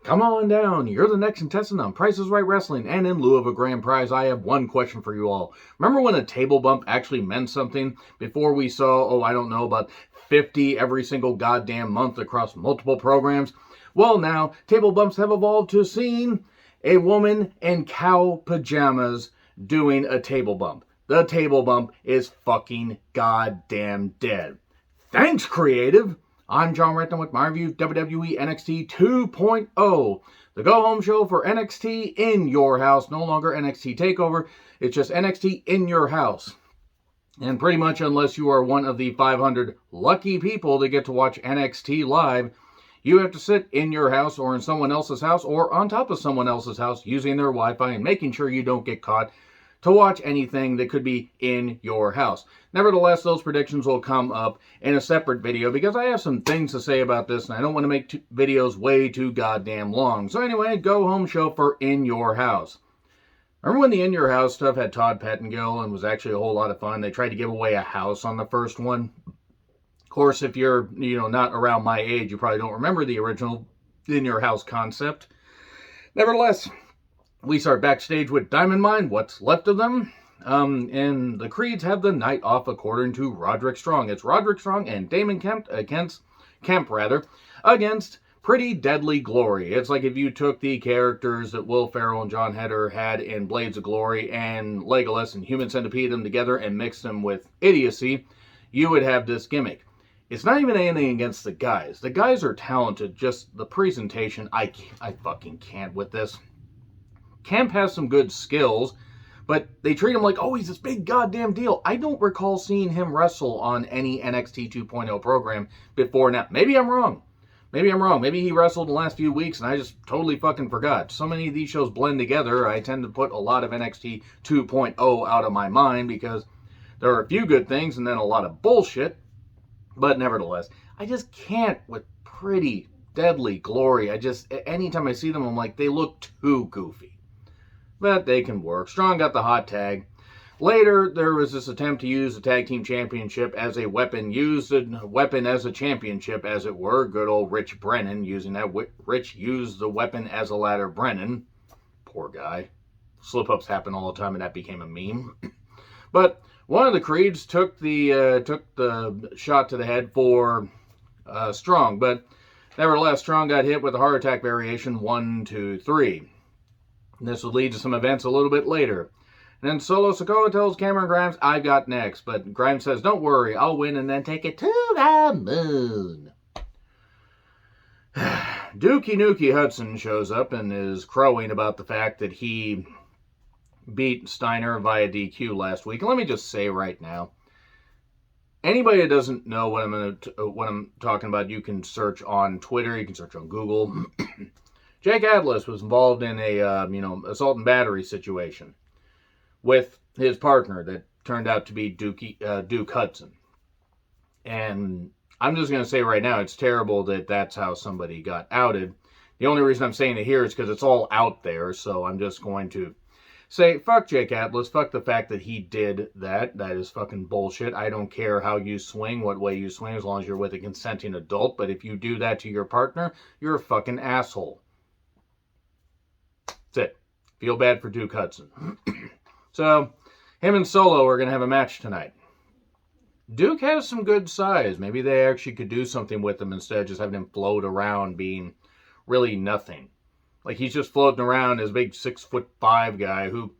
Come on down. You're the next contestant on Price is Right Wrestling, and in lieu of a grand prize, I have one question for you all. Remember when a table bump actually meant something? Before we saw, I don't know, about 50 every single goddamn month across multiple programs? Well, now, table bumps have evolved to seeing a woman in cow pajamas doing a table bump. The table bump is fucking goddamn dead. Thanks, creative! I'm John Retton with my review of WWE NXT 2.0, the go-home show for NXT in your house. No longer NXT TakeOver, it's just NXT in your house. And pretty much unless you are one of the 500 lucky people that get to watch NXT live, you have to sit in your house or in someone else's house or on top of someone else's house using their Wi-Fi and making sure you don't get caught to watch anything that could be in your house. Nevertheless, those predictions will come up in a separate video because I have some things to say about this and I don't want to make videos way too goddamn long. So anyway, go home show for in your house. Remember when the in your house stuff had Todd Pettengill and was actually a whole lot of fun? They tried to give away a house on the first one. Of course, if you're, not around my age, you probably don't remember the original in your house concept. Nevertheless, we start backstage with Diamond Mine, what's left of them. And the Creeds have the night off according to Roderick Strong. It's Roderick Strong and Damon Kemp against Pretty Deadly Glory. It's like if you took the characters that Will Ferrell and Jon Heder had in Blades of Glory and Legolas and Human Centipede them together and mixed them with Idiocy, you would have this gimmick. It's not even anything against the guys. The guys are talented, just the presentation, I fucking can't with this. Kemp has some good skills, but they treat him like, he's this big goddamn deal. I don't recall seeing him wrestle on any NXT 2.0 program before now. Maybe I'm wrong. Maybe he wrestled in the last few weeks and I just totally fucking forgot. So many of these shows blend together. I tend to put a lot of NXT 2.0 out of my mind because there are a few good things and then a lot of bullshit. But nevertheless, I just can't with Pretty Deadly Glory. Anytime I see them, I'm like, they look too goofy. But they can work. Strong got the hot tag. Later, there was this attempt to use the tag team championship as a weapon, use a weapon as a championship, as it were. Good old Rich Brennan using that. Rich used the weapon as a ladder. Brennan, poor guy. Slip-ups happen all the time, and that became a meme. But one of the Creeds took the shot to the head for Strong. But nevertheless, Strong got hit with a heart attack variation 1, 2, 3. This would lead to some events a little bit later. And then Solo Sikoa tells Cameron Grimes, I got next. But Grimes says, don't worry, I'll win and then take it to the moon. Dookie Nukie Hudson shows up and is crowing about the fact that he beat Steiner via DQ last week. And let me just say right now, anybody that doesn't know what I'm talking about, you can search on Twitter, you can search on Google. Jake Atlas was involved in a, assault and battery situation with his partner that turned out to be Duke Hudson. And I'm just going to say right now, it's terrible that that's how somebody got outed. The only reason I'm saying it here is because it's all out there, so I'm just going to say, fuck Jake Atlas, fuck the fact that he did that. That is fucking bullshit. I don't care how you swing, what way you swing, as long as you're with a consenting adult. But if you do that to your partner, you're a fucking asshole. That's it. Feel bad for Duke Hudson. So, him and Solo are going to have a match tonight. Duke has some good size. Maybe they actually could do something with him instead of just having him float around being really nothing. Like he's just floating around as a big 6'5" guy who,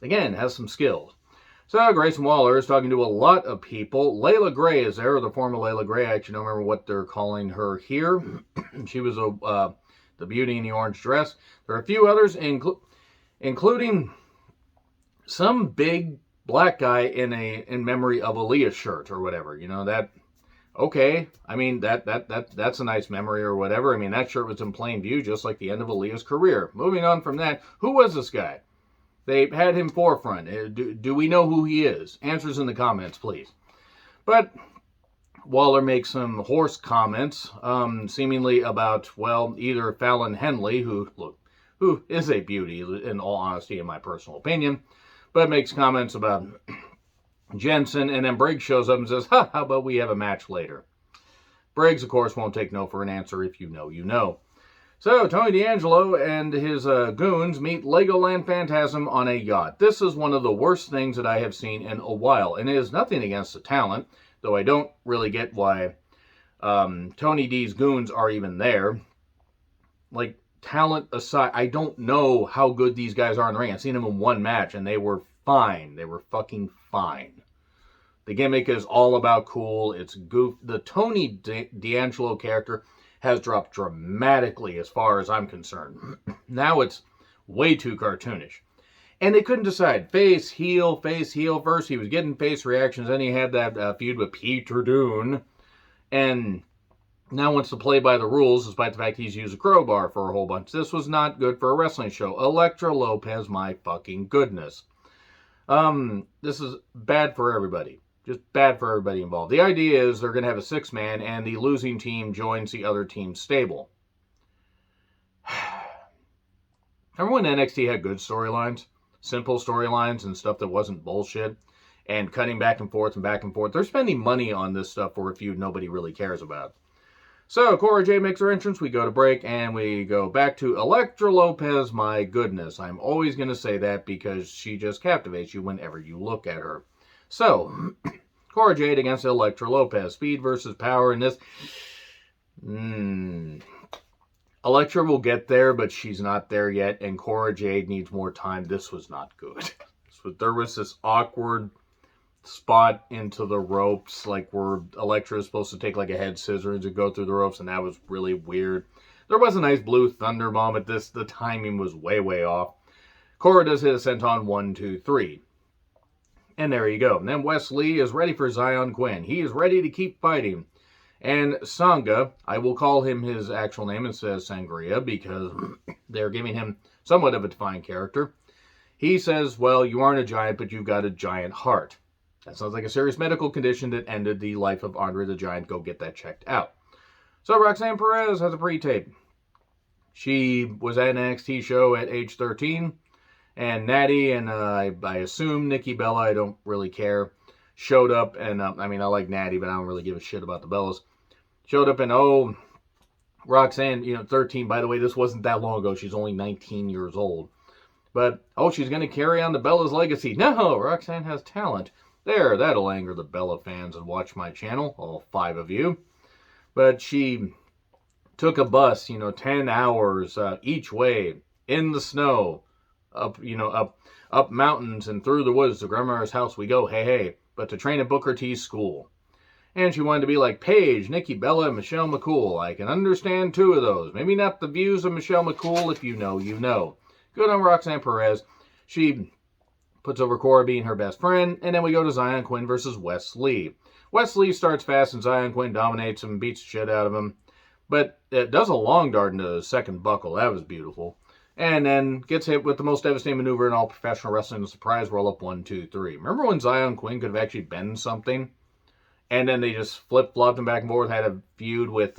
again, has some skills. So, Grayson Waller is talking to a lot of people. Layla Gray is there, the former Layla Gray. I actually don't remember what they're calling her here. She was the beauty in the orange dress. There are a few others, including some big black guy in memory of Aaliyah's shirt or whatever. That. Okay, I mean that's a nice memory or whatever. I mean that shirt was in plain view, just like the end of Aaliyah's career. Moving on from that, who was this guy? They had him forefront. Do we know who he is? Answers in the comments, please. But Waller makes some horse comments, seemingly about, either Fallon Henley, who is a beauty, in all honesty, in my personal opinion, but makes comments about Jensen, and then Briggs shows up and says, how about we have a match later? Briggs, of course, won't take no for an answer. If you know, you know. So, Tony D'Angelo and his goons meet Legoland Phantasm on a yacht. This is one of the worst things that I have seen in a while, and it is nothing against the talent, though I don't really get why Tony D's goons are even there. Like, talent aside, I don't know how good these guys are in the ring. I've seen them in one match, and they were fine. They were fucking fine. The gimmick is all about cool. It's goof. The Tony D'Angelo character has dropped dramatically as far as I'm concerned. Now it's way too cartoonish. And they couldn't decide. Face, heel. First he was getting face reactions, then he had that feud with Peter Dune. And now wants to play by the rules, despite the fact he's used a crowbar for a whole bunch. This was not good for a wrestling show. Electra Lopez, my fucking goodness. This is bad for everybody. Just bad for everybody involved. The idea is they're going to have a 6-man, and the losing team joins the other team's stable. Remember when NXT had good storylines? Simple storylines and stuff that wasn't bullshit? And cutting back and forth and back and forth. They're spending money on this stuff for a feud nobody really cares about. So, Korra Jade makes her entrance. We go to break, and we go back to Electra Lopez. My goodness. I'm always going to say that because she just captivates you whenever you look at her. So, Korra Jade against Electra Lopez. Speed versus power in this. Electra will get there, but she's not there yet, and Korra Jade needs more time. This was not good. There was this awkward spot into the ropes, like where Electra is supposed to take like a head scissors and go through the ropes, and that was really weird. There was a nice blue thunder bomb at this. The timing was way off. Korra does hit a senton 1, 2, 3. And there you go. And then Wes Lee is ready for Zion Quinn. He is ready to keep fighting. And Sangha, I will call him his actual name instead of Sangria because they're giving him somewhat of a defined character. He says, well, you aren't a giant, but you've got a giant heart. That sounds like a serious medical condition that ended the life of Andre the Giant. Go get that checked out. So Roxanne Perez has a pre-tape. She was at an NXT show at age 13. And Natty and I assume Nikki Bella, I don't really care, showed up. And I like Natty, but I don't really give a shit about the Bellas. Showed up and, Roxanne, 13. By the way, this wasn't that long ago. She's only 19 years old. But, she's going to carry on the Bella's legacy. No, Roxanne has talent. There, that'll anger the Bella fans and watch my channel, all 5 of you. But she took a bus, 10 hours each way in the snow. Up mountains and through the woods to Grandma's house we go, hey, but to train at Booker T's school. And she wanted to be like Paige, Nikki Bella, and Michelle McCool. I can understand 2 of those. Maybe not the views of Michelle McCool. If you know, you know. Good on Roxanne Perez. She puts over Korra being her best friend. And then we go to Zion Quinn versus Wes Lee. Wes Lee starts fast and Zion Quinn dominates him, beats the shit out of him. But it does a long dart into the second buckle. That was beautiful. And then gets hit with the most devastating maneuver in all professional wrestling, the surprise roll-up 1, 2, 3. Remember when Zion Quinn could have actually been something? And then they just flip-flopped him back and forth, had a feud with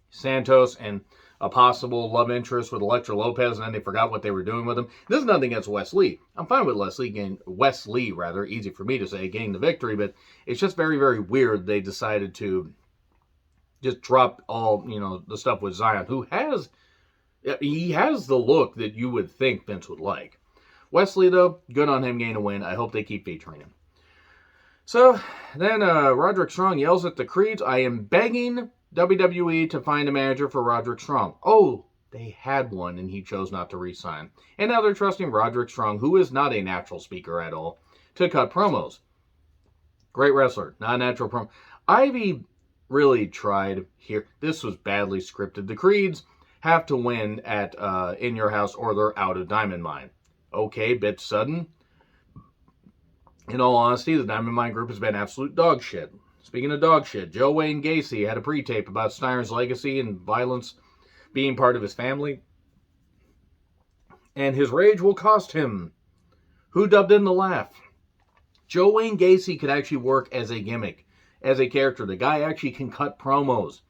Santos and a possible love interest with Electra Lopez, and then they forgot what they were doing with him. This is nothing against Wes Lee. I'm fine with Wes Lee, easy for me to say, getting the victory, but it's just very, very weird they decided to just drop all, the stuff with Zion, who has... He has the look that you would think Vince would like. Wes Lee, though, good on him getting a win. I hope they keep featuring him. So, then Roderick Strong yells at the Creeds, I am begging WWE to find a manager for Roderick Strong. Oh, they had one, and he chose not to re-sign. And now they're trusting Roderick Strong, who is not a natural speaker at all, to cut promos. Great wrestler, not a natural promo. Ivy really tried here. This was badly scripted. The Creeds have to win at In Your House or they're out of Diamond Mine. Okay, bit sudden. In all honesty, the Diamond Mine group has been absolute dog shit. Speaking of dog shit, Joe Wayne Gacy had a pre-tape about Steiner's legacy and violence being part of his family. And his rage will cost him. Who dubbed in the laugh? Joe Wayne Gacy could actually work as a gimmick, as a character. The guy actually can cut promos.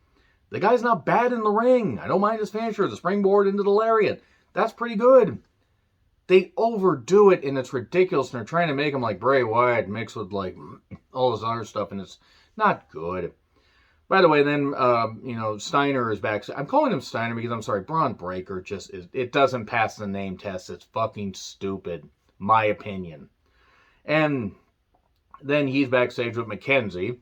The guy's not bad in the ring. I don't mind his finisher, the springboard into the lariat. That's pretty good. They overdo it, and it's ridiculous. And they're trying to make him like Bray Wyatt mixed with like all this other stuff, and it's not good. By the way, then, Steiner is back. I'm calling him Steiner because, I'm sorry, Braun Breaker just is, it doesn't pass the name test. It's fucking stupid. My opinion. And then he's backstage with Mackenzie,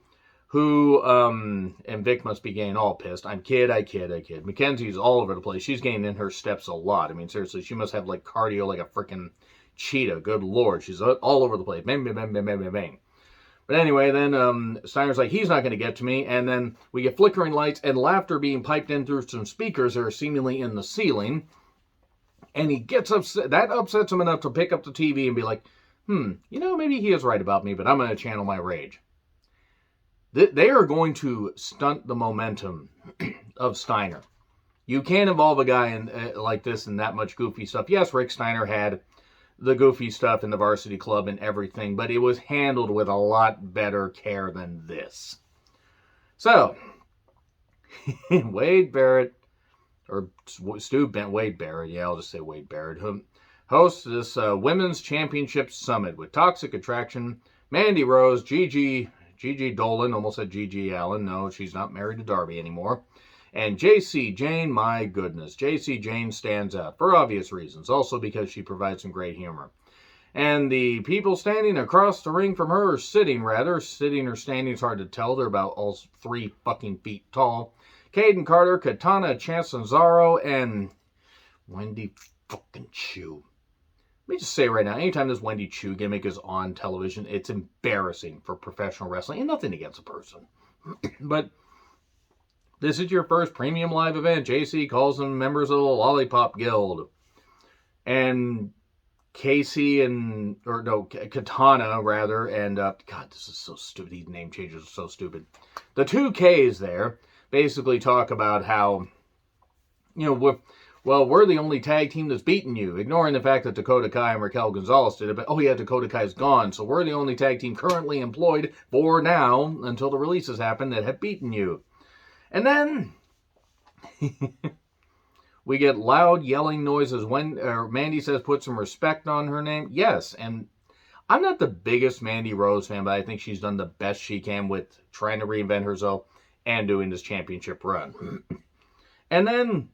who, and Vic must be getting all pissed. I kid. Mackenzie's all over the place. She's getting in her steps a lot. I mean, seriously, she must have, like, cardio like a freaking cheetah. Good Lord. She's all over the place. Bang, bang, bang, bang, bang, bang, bang. But anyway, then Steiner's like, he's not going to get to me. And then we get flickering lights and laughter being piped in through some speakers that are seemingly in the ceiling. And he gets upset. That upsets him enough to pick up the TV and be like, maybe he is right about me, but I'm going to channel my rage. They are going to stunt the momentum of Steiner. You can't involve a guy in like this and that much goofy stuff. Yes, Rick Steiner had the goofy stuff in the Varsity Club and everything, but it was handled with a lot better care than this. So, Wade Barrett, or Wade Barrett, yeah, I'll just say Wade Barrett, who hosts this Women's Championship Summit with Toxic Attraction, Mandy Rose, Gigi Dolan, almost said Gigi Allen, no, she's not married to Darby anymore, and J.C. Jane. My goodness, J.C. Jane stands out for obvious reasons, also because she provides some great humor. And the people standing across the ring from her, or sitting or standing, it's hard to tell, they're about all 3 fucking feet tall. Caden Carter, Katana Chanzaro, and Wendy fucking Chu. Let me just say right now, anytime this Wendy Chu gimmick is on television, it's embarrassing for professional wrestling, and nothing against the person. But this is your first premium live event. JC calls them members of the Lollipop Guild. And Katana, rather, and, God, this is so stupid. These name changes are so stupid. The 2 Ks there basically talk about how, we're the only tag team that's beaten you, ignoring the fact that Dakota Kai and Raquel Gonzalez did it, but, Dakota Kai's gone, so we're the only tag team currently employed for now, until the releases happen, that have beaten you. And then we get loud yelling noises when Mandy says put some respect on her name. Yes, and I'm not the biggest Mandy Rose fan, but I think she's done the best she can with trying to reinvent herself and doing this championship run. And then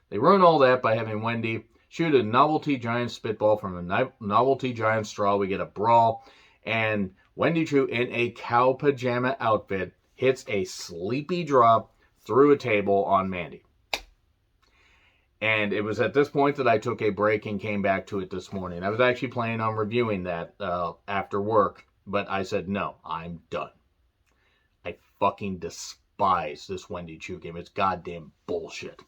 they ruin all that by having Wendy shoot a novelty giant spitball from a novelty giant straw. We get a brawl, and Wendy Chu in a cow pajama outfit hits a sleepy drop through a table on Mandy. And it was at this point that I took a break and came back to it this morning. I was actually planning on reviewing that after work, but I said, no, I'm done. I fucking despise this Wendy Chu game. It's goddamn bullshit.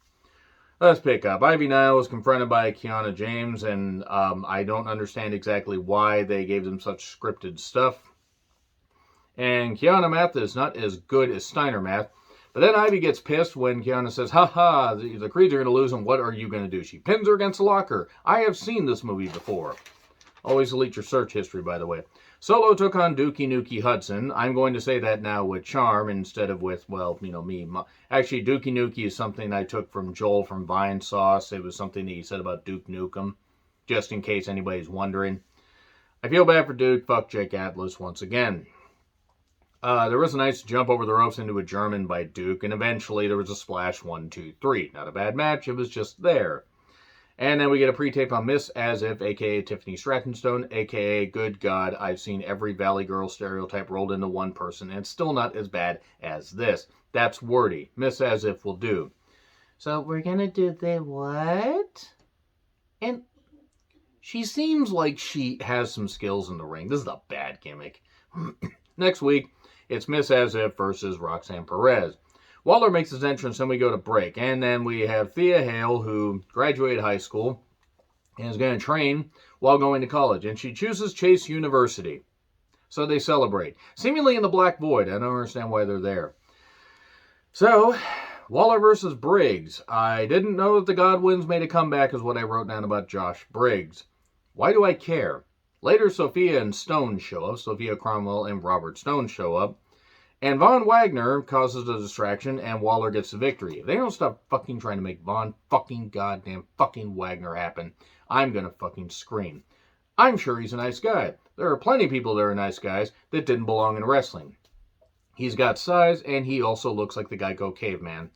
Let's pick up. Ivy Nile was confronted by Kiana James, and I don't understand exactly why they gave them such scripted stuff. And Kiana math is not as good as Steiner math. But then Ivy gets pissed when Kiana says, ha, the Creeds are going to lose, and what are you going to do? She pins her against the locker. I have seen this movie before. Always delete your search history, by the way. Solo took on Dookie Nukie Hudson. I'm going to say that now with charm instead of with, me. Actually, Dookie Nukie is something I took from Joel from Vine Sauce. It was something that he said about Duke Nukem, just in case anybody's wondering. I feel bad for Duke. Fuck Jake Atlas once again. There was a nice jump over the ropes into a German by Duke, and eventually there was a splash 1, 2, 3. Not a bad match, it was just there. And then we get a pre-tape on Miss As If, a.k.a. Tiffany Strattonstone, a.k.a. Good God, I've seen every Valley Girl stereotype rolled into one person, and it's still not as bad as this. That's wordy. Miss As If will do. So we're gonna do the what? And she seems like she has some skills in the ring. This is a bad gimmick. Next week, it's Miss As If versus Roxanne Perez. Waller makes his entrance, and we go to break. And then we have Thea Hale, who graduated high school and is going to train while going to college. And she chooses Chase University. So they celebrate. Seemingly in the Black Void. I don't understand why they're there. So, Waller versus Briggs. I didn't know that the Godwins made a comeback, is what I wrote down about Josh Briggs. Why do I care? Later, Sophia and Stone show up. Sophia Cromwell and Robert Stone show up. And Von Wagner causes a distraction, and Waller gets the victory. If they don't stop fucking trying to make Von fucking goddamn fucking Wagner happen, I'm gonna fucking scream. I'm sure he's a nice guy. There are plenty of people that are nice guys that didn't belong in wrestling. He's got size, and he also looks like the Geico caveman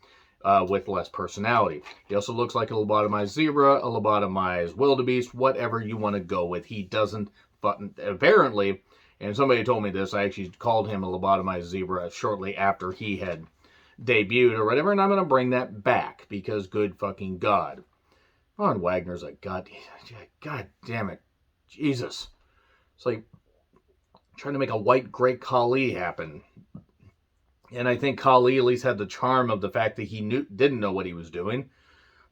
with less personality. He also looks like a lobotomized zebra, a lobotomized wildebeest, whatever you want to go with. He doesn't, apparently, and somebody told me this, I actually called him a lobotomized zebra shortly after he had debuted or whatever, and I'm going to bring that back, because good fucking God. Von Wagner's a god damn it. Jesus. It's like trying to make a white Great Khali happen. And I think Khali at least had the charm of the fact that he didn't know what he was doing.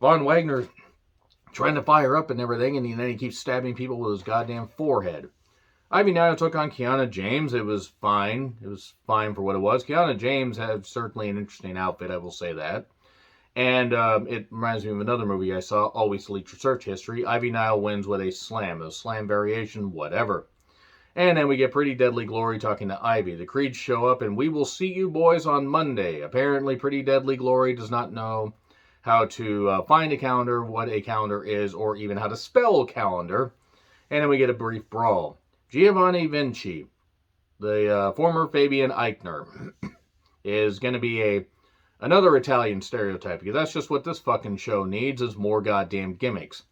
Von Wagner trying to fire up and everything, and then he keeps stabbing people with his goddamn forehead. Ivy Nile took on Kiana James. It was fine. It was fine for what it was. Kiana James had certainly an interesting outfit, I will say that. And it reminds me of another movie I saw, Always Delete Your Search History. Ivy Nile wins with a slam variation, whatever. And then we get Pretty Deadly Glory talking to Ivy. The Creeds show up, and we will see you boys on Monday. Apparently, Pretty Deadly Glory does not know how to find a calendar, what a calendar is, or even how to spell calendar. And then we get a brief brawl. Giovanni Vinci, the former Fabian Eichner, is going to be another Italian stereotype, because that's just what this fucking show needs, is more goddamn gimmicks.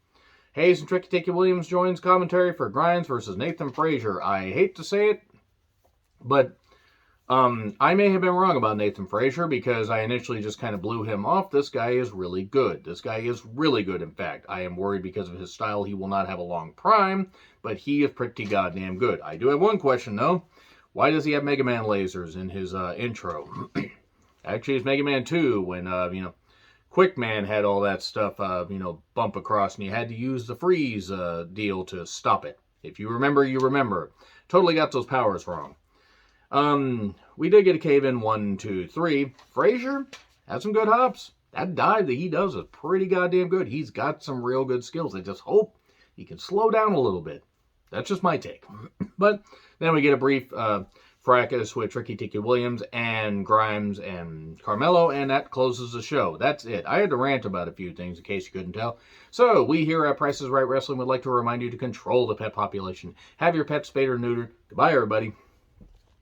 Hayes and Tricky Dicky Williams joins commentary for Grimes versus Nathan Frazier. I hate to say it, but I may have been wrong about Nathan Frazier, because I initially just kind of blew him off. This guy is really good. This guy is really good, in fact. I am worried because of his style he will not have a long prime, but he is pretty goddamn good. I do have one question, though. Why does he have Mega Man lasers in his intro? Actually, it's Mega Man 2 when, Quick Man had all that stuff, bump across, and you had to use the freeze deal to stop it. If you remember, you remember. Totally got those powers wrong. We did get a cave-in 1, 2, 3. Frazier had some good hops. That dive that he does is pretty goddamn good. He's got some real good skills. I just hope he can slow down a little bit. That's just my take. But then we get a brief fracas with Tricky Dicky Williams and Grimes and Carmelo, and that closes the show. That's it. I had to rant about a few things in case you couldn't tell. So, we here at Price is Right Wrestling would like to remind you to control the pet population. Have your pet spayed or neutered. Goodbye, everybody.